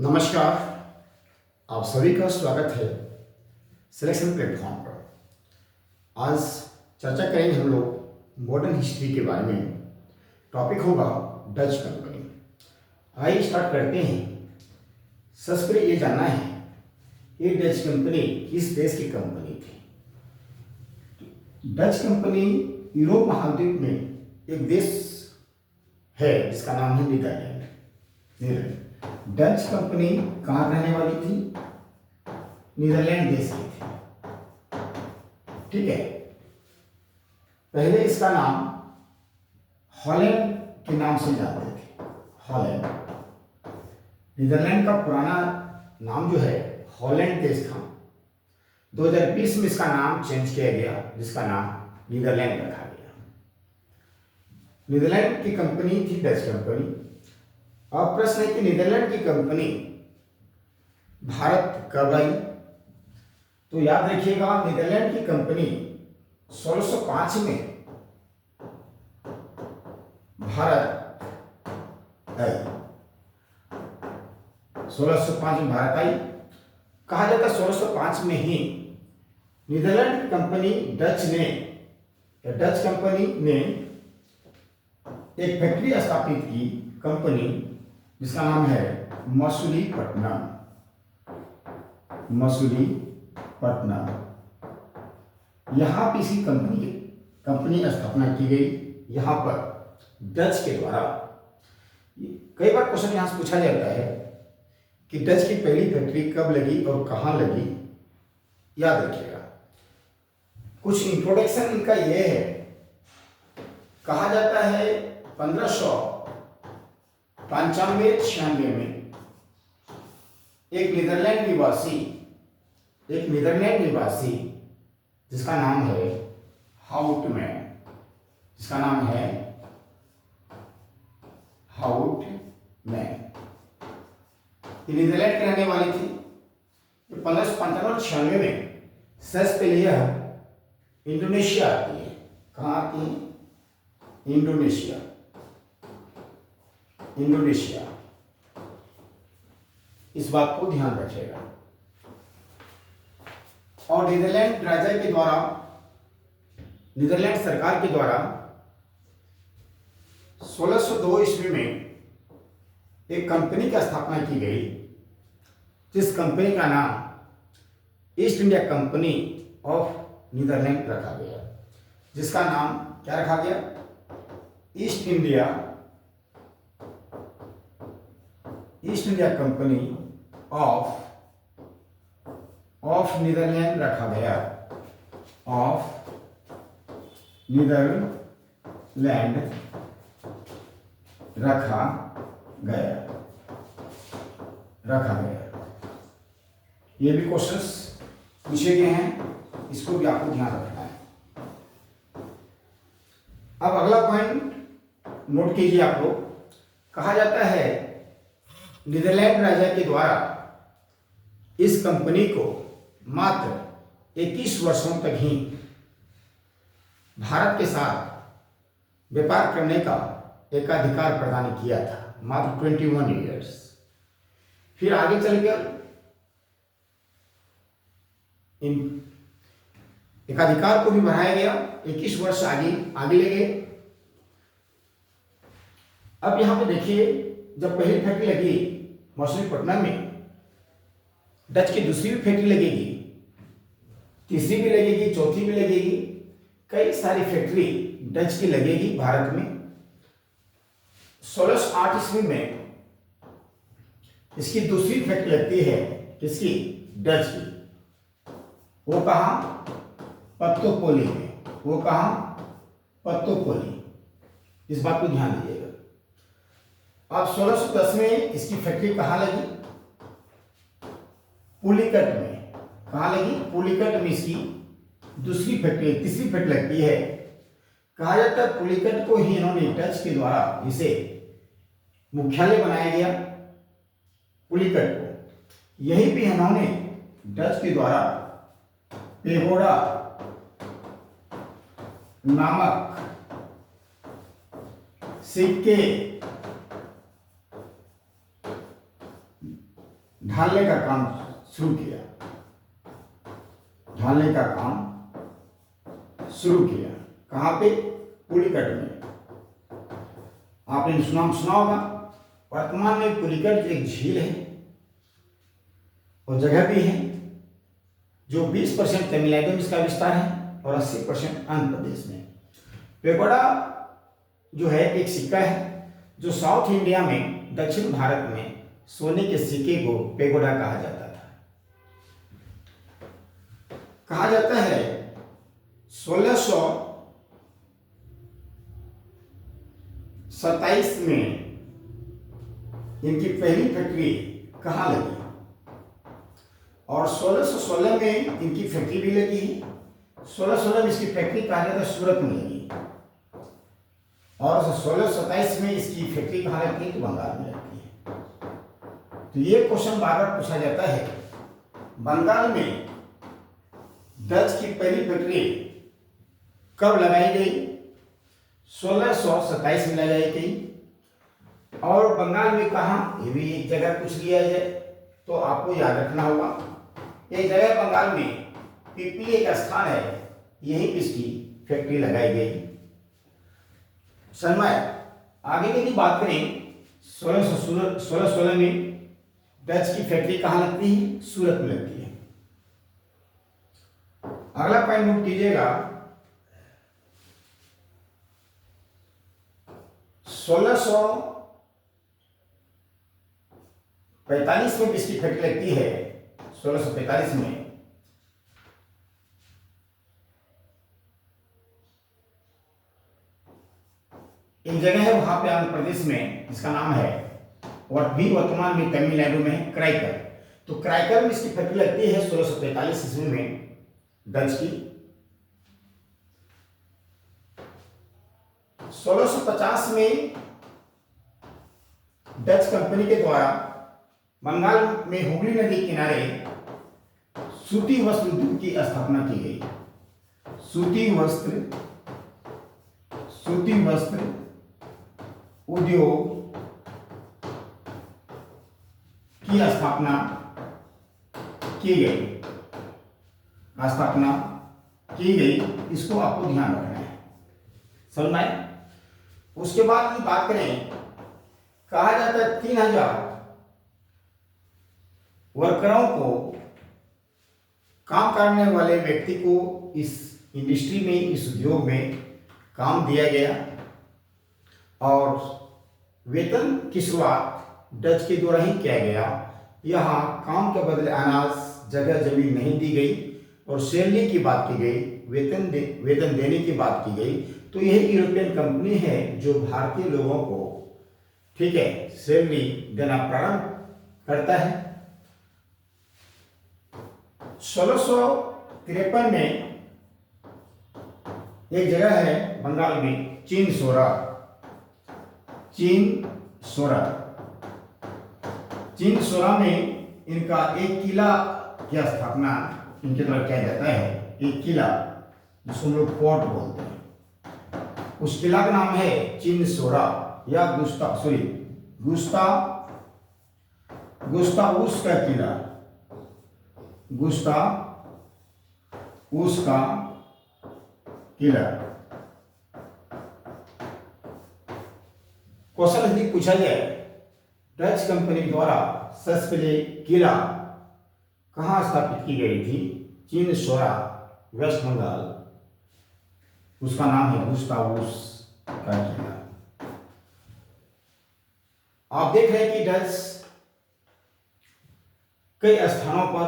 नमस्कार। आप सभी का स्वागत है सिलेक्शन प्लेटफॉर्म पर। आज चर्चा करेंगे हम लोग मॉडर्न हिस्ट्री के बारे में। टॉपिक होगा डच कंपनी। आइए स्टार्ट करते हैं। सबसे पहले ये जानना है ये डच कंपनी किस देश की कंपनी थी। डच कंपनी यूरोप महाद्वीप में एक देश है जिसका नाम है नीदरलैंड। डच कंपनी कहाँ रहने वाली थी? नीदरलैंड देश की थी। ठीक है। पहले इसका नाम हॉलैंड के नाम से जानते थे। हॉलैंड, नीदरलैंड का पुराना नाम जो है हॉलैंड देश था। 2020 में इसका नाम चेंज किया गया जिसका नाम नीदरलैंड रखा गया। नीदरलैंड की कंपनी थी डच कंपनी। अब प्रश्न है कि नीदरलैंड की कंपनी भारत कब आई? तो याद रखिएगा नीदरलैंड की कंपनी 1605 में भारत आई। 1605 में भारत आई। कहा जाता है 1605 में ही नीदरलैंड की कंपनी डच कंपनी ने एक फैक्ट्री स्थापित की, कंपनी जिसका नाम है मसूलीपट्टनम। यहां पर इसी कंपनी स्थापना की गई। यहां पर डच के द्वारा। कई बार क्वेश्चन यहां से पूछा जाता है कि डच की पहली फैक्ट्री कब लगी और कहां लगी। याद रखिएगा। कुछ इंट्रोडक्शन इनका यह है। कहा जाता है 1595-96 में एक नीदरलैंड निवासी जिसका नाम है हाउटमैन, ये नीदरलैंड की रहने वाली थी। 1595-96 में सबसे पहले यह इंडोनेशिया आती है। कहाँ आती है? इंडोनेशिया। इस बात को ध्यान रखिएगा। और नीदरलैंड सरकार के द्वारा 1602 ईस्वी में एक कंपनी की स्थापना की गई जिस कंपनी का नाम East India Company of Netherland रखा गया। जिसका नाम क्या रखा गया? East India Company of Netherland रखा गया। ये भी क्वेश्चंस पूछे गए हैं, इसको भी आपको ध्यान रखना है। अब अगला पॉइंट नोट कीजिए आप लोग। कहा जाता है नीदरलैंड राजा के द्वारा इस कंपनी को मात्र 21 वर्षों तक ही भारत के साथ व्यापार करने का एक अधिकार प्रदान किया था। मात्र 21 ईयर्स। फिर आगे चलकर एक अधिकार को भी बढ़ाया गया। 21 वर्ष आगे ले गए। अब यहां पे देखिए, जब पहली फैक्ट्री लगी मसूलीपट्टनम में, डच की दूसरी भी फैक्ट्री लगेगी, तीसरी भी लगेगी, चौथी भी लगेगी। कई सारी फैक्ट्री डच की लगेगी भारत में। 1608 ईस्वी में इसकी दूसरी फैक्ट्री लगती है। किसकी? डच की। वो कहां? पत्तोपोली में। इस बात को ध्यान दीजिएगा। अब 1610 में इसकी फैक्ट्री कहां लगी? पुलिकट में। कहां लगी? पुलिकट में इसकी तीसरी फैक्ट्री लगती है। कहा जाता है पुलिकट को ही इन्होंने डच के द्वारा इसे मुख्यालय बनाया गया। पुलिकट को यहीं भी इन्होंने डच के द्वारा पेगोडा नामक सिक्के ढालने का काम शुरू किया, ढालने का काम शुरू किया। कहाँ पे? पुलिकट में। आपने सुना होगा, वर्तमान में पुलिकट एक झील है और जगह भी है जो 20% तमिलनाडु में इसका विस्तार है और 80% आंध्र प्रदेश में। पेगोडा जो है एक सिक्का है जो साउथ इंडिया में, दक्षिण भारत में सोने के सिक्के को पेगोडा कहा जाता था। कहा जाता है 1627 में इनकी पहली फैक्ट्री कहाँ लगी और 1616 में इनकी फैक्ट्री भी लगी है। 1616 में इसकी फैक्ट्री कहा जाता है सूरत में लगी और 1627 में इसकी फैक्ट्री कहाँ लगती है? तो बंगाल में लगती है। तो ये क्वेश्चन बार बार पूछा जाता है, बंगाल में डच की पहली फैक्ट्री कब लगाई गई? 1627 में लगाई गई। और बंगाल में कहाँ? ये भी एक जगह पूछ लिया जाए तो आपको याद रखना होगा। एक जगह बंगाल में पिपली एक स्थान है, यहीं इसकी फैक्ट्री लगाई गई। सनमाय आगे की बात करें, 1616 में डच की फैक्ट्री कहाँ लगती है? सूरत में लगती है। अगला पॉइंट नोट कीजिएगा, 1645 में इसकी फैक्ट्री लगती है। 1645 में एक जगह है वहां पे आंध्र प्रदेश में, इसका नाम है और भी वर्तमान में तमिलनाडु में क्राइकर। तो क्राइकर में इसकी फैक्ट्री लगती है 1645 ईस्वी में डच की। 1650 में डच कंपनी के द्वारा बंगाल में हुगली नदी किनारे सूती वस्त्र उद्योग की स्थापना की गई। सूती वस्त्र उद्योग की स्थापना की गई। इसको आपको ध्यान रखना है, समझ में आए? उसके बाद की बात करें, कहा जाता है 3000 वर्करों को, काम करने वाले व्यक्ति को इस इंडस्ट्री में, इस उद्योग में काम दिया गया और वेतन की शुरुआत डच के द्वारा ही किया गया। यहाँ काम के बदले अनाज, जगह जमीन नहीं दी गई और सैलरी की बात की गई, वेतन देने की बात की गई। तो यह यूरोपियन कंपनी है जो भारतीय लोगों को, ठीक है, सैलरी देना प्रारंभ करता है। 1653 में एक जगह है बंगाल में चिनसोरा में इनका एक किला की स्थापना इनके द्वारा किया जाता है। एक किला जिसको हम लोग फोर्ट बोलते हैं, उस किला का नाम है चिनसोरा या गुस्ताउस का किला, गुस्ताउस का किला। क्वेश्चन यदि पूछा जाए, डच कंपनी द्वारा सबसे पहले किला कहाँ स्थापित की गई थी? चिनसोरा, वेस्ट बंगाल, उसका नाम है गुस्ताउस का किला। आप देख रहे हैं कि डच कई स्थानों पर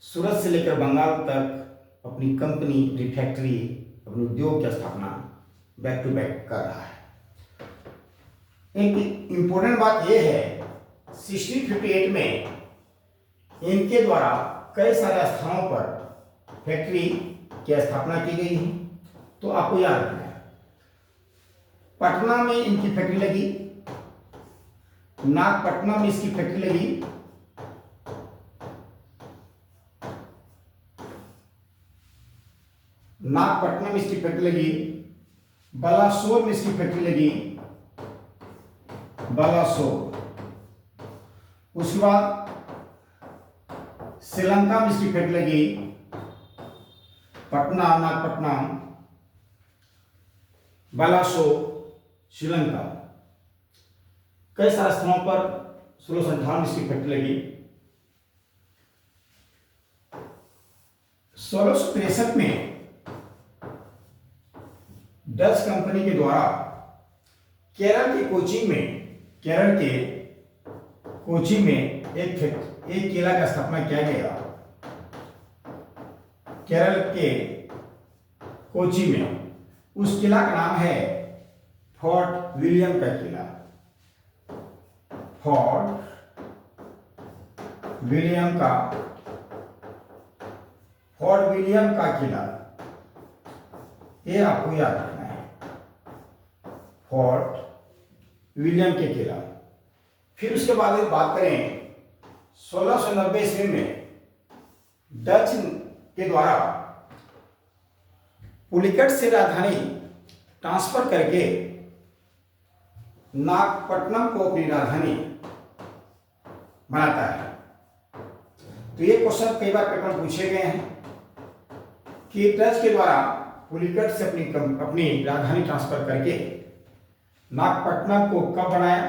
सूरत से लेकर बंगाल तक अपनी कंपनी, अपनी फैक्ट्री, अपने उद्योग की स्थापना बैक टू बैक कर रहा है। एक इंपॉर्टेंट बात यह है, 1658 में इनके द्वारा कई सारे स्थानों पर फैक्ट्री की स्थापना की गई है। तो आपको याद रखना है, पटना में इनकी फैक्ट्री लगी, नागपट्टनम में इसकी फैक्ट्री लगी, नागपट्टनम में इसकी फैक्ट्री लगी, बालासोर में इसकी फैक्ट्री लगी, बालासोर। उसके बाद श्रीलंका मिस्ट्री फैक्ट लगी पटना नागपट्टनम बालासो श्रीलंका। कई सारे स्थानों पर 1658 मिस्ट्री फैक्ट लगी। 1663 में डच कंपनी के द्वारा केरल के कोची में एक किला का स्थापना किया गया। केरल के कोची में उस किला का नाम है फोर्ट विलियम का किला। फोर्ट विलियम का किला, ये आपको याद रखना है, फोर्ट विलियम के किला। फिर उसके बाद बात करें 1690 ईस्वी में डच के द्वारा पुलिकट से राजधानी ट्रांसफर करके नागपट्टनम को अपनी राजधानी बनाता है। तो ये क्वेश्चन कई बार पेपर पूछे गए हैं कि डच के द्वारा पुलिकट से अपनी राजधानी ट्रांसफर करके नागपट्टनम को कब बनाया?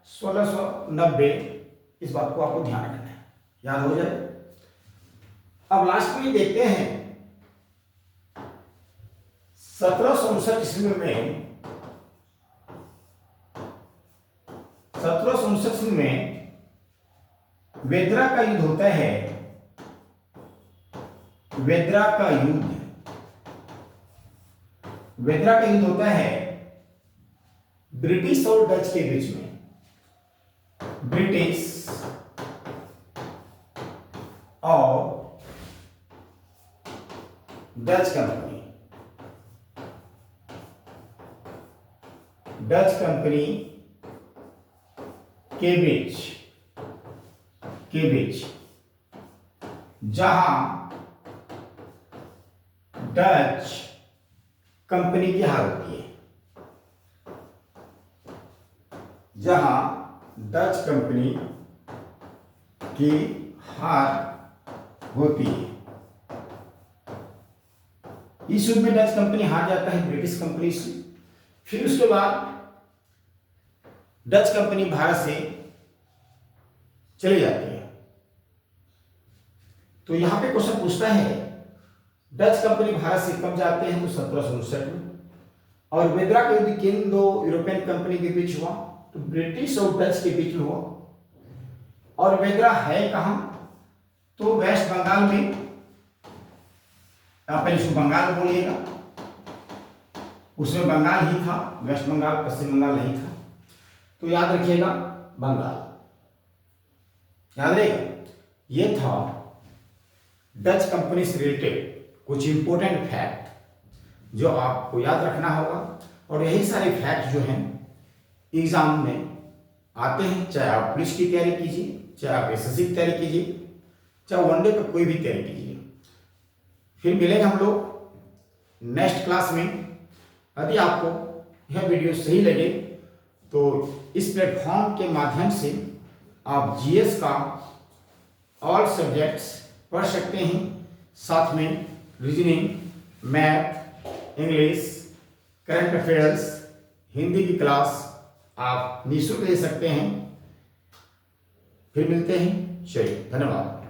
1690। इस बात को आपको ध्यान रखना है, याद हो जाए। अब लास्ट में देखते हैं 1759 ईस्वी में वेद्रा का युद्ध होता है। वेद्रा का युद्ध होता है ब्रिटिश और डच के बीच में। ब्रिटिश और डच कंपनी के बीच जहां डच कंपनी की हार होती है। जहां डच कंपनी की हार होती है। इस युद्ध में डच कंपनी हार जाता है ब्रिटिश कंपनी से। फिर उसके बाद डच कंपनी भारत से चली जाती है। तो यहां पे क्वेश्चन पूछता है डच कंपनी भारत से कब जाते हैं? तो 1759 में। और वेद्रा का युद्ध किन दो यूरोपियन कंपनी के बीच हुआ? तो ब्रिटिश और डच के बीच में हुआ। और वेद्रा है कहां? तो वेस्ट बंगाल में। आप पहले बंगाल बोलिएगा, उसमें बंगाल ही था, वेस्ट बंगाल पश्चिम बंगाल नहीं था। तो याद रखिएगा बंगाल, याद रहेगा। ये था डच कंपनी से रिलेटेड कुछ इंपॉर्टेंट फैक्ट जो आपको याद रखना होगा। और यही सारे फैक्ट जो हैं एग्जाम में आते हैं, चाहे आप पुलिस की तैयारी कीजिए, चाहे आप एसएससी की तैयारी कीजिए, चाहे वनडे पर कोई भी तैयारी कीजिए। फिर मिलेंगे हम लोग नेक्स्ट क्लास में। यदि आपको यह वीडियो सही लगे तो इस प्लेटफॉर्म के माध्यम से आप जीएस का ऑल सब्जेक्ट्स पढ़ सकते हैं। साथ में reasoning, math, English, current affairs, Hindi की क्लास आप निःशुल्क ले सकते हैं। फिर मिलते हैं, चलिए धन्यवाद।